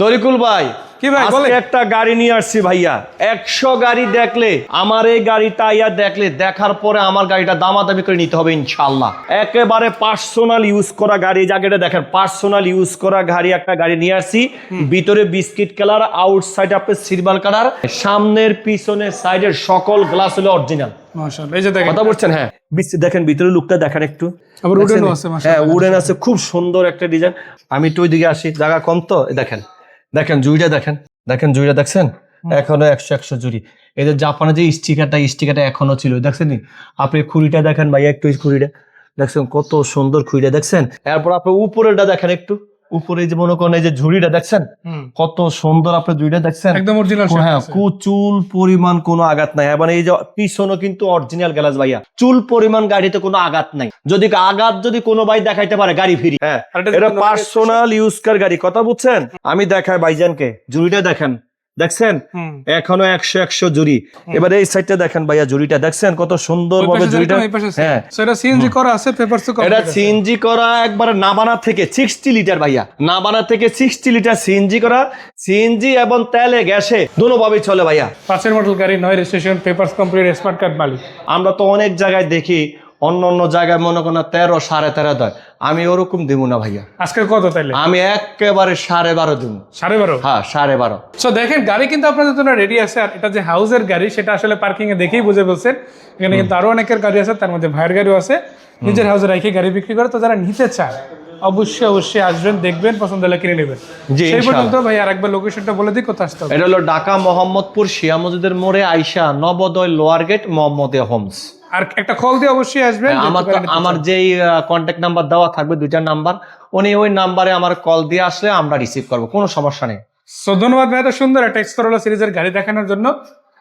তরিকুল ভাই, কি ভাই আজকে বলেন? একটা গাড়ি নিয়ে আসছি ভাইয়া। 100 গাড়ি দেখলে আমার এই গাড়িটা ইয়া দেখলে দেখার পরে আমার গাড়িটা দামাদামি করে নিতে হবে ইনশাআল্লাহ। একেবারে পার্সোনাল ইউজ করা গাড়ি, জায়গাটা দেখেন পার্সোনাল ইউজ করা গাড়ি, একটা গাড়ি নিয়ে আসছি। ভিতরে বিস্কিট কালার, আউটসাইড আপনি সিলভার কালার, সামনের পিছনের সাইডের সকল গ্লাস হলো অরিজিনাল। মাশাআল্লাহ, এই যে দেখেন কথা বলছেন? হ্যাঁ, দেখেন ভিতরে লুকটা দেখেন একটু। আবার দেখছেন? উডেনও আছে, হ্যাঁ, মাশাআল্লাহ। উডেন আছে, খুব সুন্দর একটা ডিজাইন। আমি একটু ওইদিকে আসি, জায়গা কম তো। দেখেন দেখেন জুড়িটা দেখেন, দেখেন জুড়িটা দেখছেন, এখনো 100 জুড়ি। এই যে জাপানে যে স্টিকারটা এখনো ছিল, দেখছেন? আপনি খুঁড়িটা দেখেন ভাইয়া, একটু খুঁড়িটা দেখছেন, কত সুন্দর খুঁড়িটা দেখছেন। এরপর আপনি উপরেটা দেখেন একটু, উপরে যে মনে করেন এই যে ঝুড়িটা দেখছেন, কত সুন্দর। আপনি ঝুড়িটা দেখছেন, একদম অরিজিনাল। হ্যাঁ, চুল পরিমাণ কোনো আঘাত নাই। এবং এই যে পিছনও কিন্তু অরিজিনাল গ্লাস ভাইয়া, চুল পরিমাণ গাড়িতে কোনো আঘাত নাই। যদি আঘাত যদি কোনো ভাই দেখাইতে পারে গাড়ি ফ্রি। হ্যাঁ, এটা পার্সোনাল ইউজ কার গাড়ি। কথা বুঝছেন? আমি দেখাই ভাইজানকে, জুড়িটা দেখেন, দেখছেন এখনো 100 জুড়ি। এবার এই সাইডটা দেখেন ভাইয়া, জুড়িটা দেখছেন কত সুন্দর ভাবে জুড়িটা। হ্যাঁ, সেটা সিএনজি করা আছে, পেপারস তো এটা সিএনজি করা, একবারে নাবানা থেকে 60 লিটার ভাইয়া, নাবানা থেকে 60 লিটার সিএনজি করা। সিএনজি এবং তেলে গ্যাসে দোনোভাবেই চলে ভাইয়া। 5 মডেল গাড়ি, 9 registration, papers complete, smart card মালিক। আমরা তো অনেক জায়গায় দেখি, অন্য জায়গায় মনে করেন 13, 13.5 দেয়। আমি ওরকম দিব না ভাইয়া, আজকে কত তাইলে? আমি একেবারে 12.5 দিব। 12.5? হ্যাঁ, 12.5। সো দেখেন, গাড়ি কিন্তু আপনাদের জন্য রেডি আছে। আর এটা যে হাউসের গাড়ি, সেটা আসলে পার্কিং এ দেখেই বুঝে বলছেন। এখানে কিন্তু আরো অনেকের গাড়ি আছে, তার মধ্যে ভাইয়ের গাড়িও আছে। নিজের হাউসে রেখে গাড়ি বিক্রি করে। তো যারা নিতে চায় অবশ্যই আসবেন, দেখবেন, পছন্দ হলে কিনে নেবেন। জি, সেই পর্যন্ত ভাই আরেকবার লোকেশনটা বলে দিই, কোথায় আসতে হবে। এটা হলো ঢাকা মোহাম্মদপুর শিয়া মসজিদের মোড়ে আইসা Nabodoy lower gate Mohammadia Homes. আর একটা কল দিয়ে অবশ্যই আসবেন। আমার যেই কন্ট্যাক্ট নাম্বার দেওয়া থাকবে, 2টা নাম্বার, উনি ওই নাম্বারে আমার কল দিয়ে আসলে আমরা রিসিভ করবো, কোনো সমস্যা নেই। সো ধন্যবাদ ভাই, এত সুন্দর একটা এক্সকরোলা সিরিজের গাড়ি দেখানোর জন্য।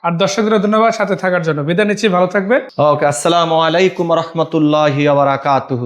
আর দর্শকদের ধন্যবাদ সাথে থাকার জন্য। বিদায় নিচ্ছি, ভালো থাকবেন। ওকে, আসসালামু আলাইকুম রহমতুল্লাহি ওয়া বারাকাতুহু।